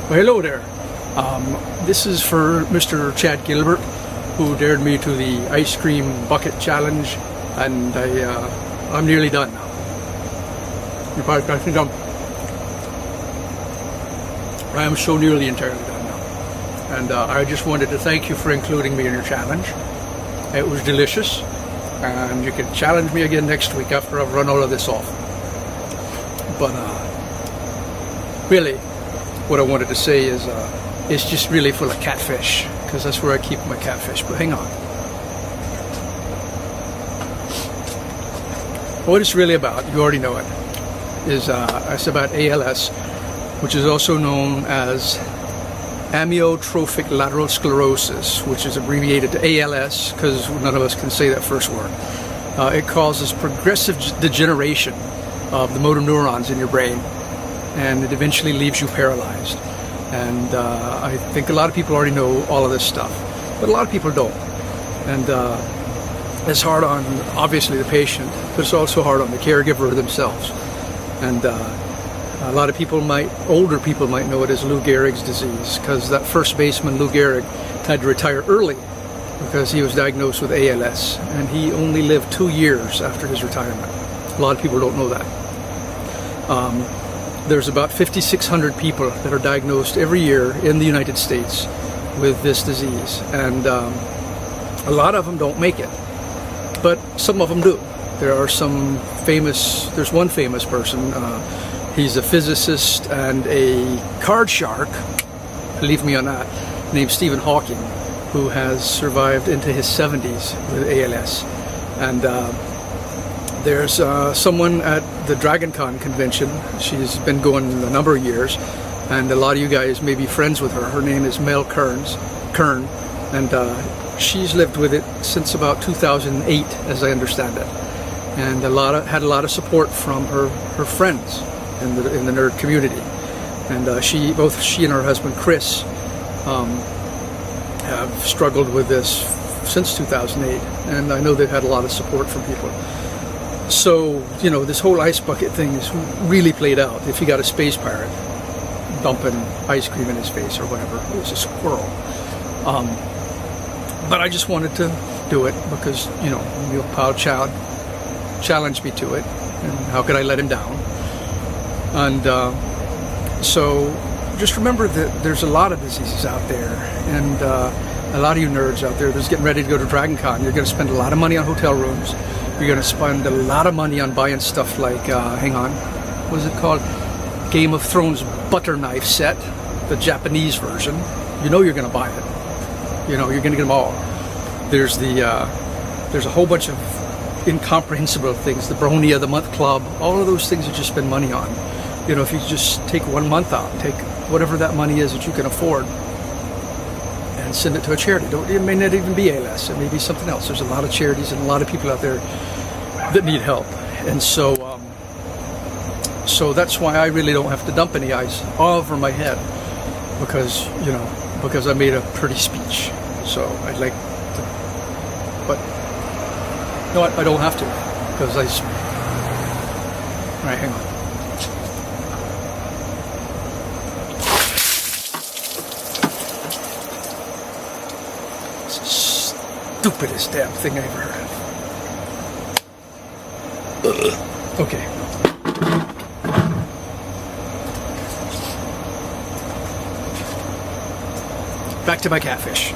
Well, hello there. This is for Mr. Chad Gilbert, who dared me to the ice cream bucket challenge, and I'm nearly done now. In fact, I think I am so nearly entirely done now. And I just wanted to thank you for including me in your challenge. It was delicious, and you can challenge me again next week after I've run all of this off. But really, what I wanted to say is it's just really full of catfish, because that's where I keep my catfish. But hang on. What it's really about, you already know it, is it's about ALS, which is also known as amyotrophic lateral sclerosis, which is abbreviated to ALS because none of us can say that first word. It causes progressive degeneration of the motor neurons in your brain, and it eventually leaves you paralyzed. And I think a lot of people already know all of this stuff, but a lot of people don't. And it's hard on, obviously, the patient, but it's also hard on the caregiver themselves. And a lot of people older people might know it as Lou Gehrig's disease, because that first baseman, Lou Gehrig, had to retire early because he was diagnosed with ALS, and he only lived 2 years after his retirement. A lot of people don't know that. There's about 5,600 people that are diagnosed every year in the United States with this disease, and a lot of them don't make it, but some of them do. There's one famous person, he's a physicist and a card shark, believe me on that, named Stephen Hawking, who has survived into his 70s with ALS. And there's someone at the DragonCon convention. She's been going a number of years, and a lot of you guys may be friends with her. Her name is Mel Kern, and she's lived with it since about 2008, as I understand it, and had a lot of support from her friends in the nerd community. And both she and her husband Chris have struggled with this since 2008, and I know they've had a lot of support from people. So, you know, this whole ice bucket thing is really played out. If you got a space pirate dumping ice cream in his face or whatever, it was a squirrel. But I just wanted to do it because, you know, Neil Powell challenged me to it, and how could I let him down? And so just remember that there's a lot of diseases out there, and a lot of you nerds out there that's getting ready to go to DragonCon. You're going to spend a lot of money on hotel rooms. You're going to spend a lot of money on buying stuff like, hang on, what is it called? Game of Thrones butter knife set, the Japanese version. You know you're going to buy it. You know, you're going to get them all. There's a whole bunch of incomprehensible things, the Brony of the Month Club, all of those things that you spend money on. You know, if you just take 1 month out, take whatever that money is that you can afford, and send it to a charity. It may not even be ALS, it may be something else. There's a lot of charities and a lot of people out there that need help. And so so that's why I really don't have to dump any ice all over my head, because, you know, because I made a pretty speech. So I'd like to, but no, I don't have to, because all right, hang on. Stupidest damn thing I ever heard of. Okay. Back to my catfish.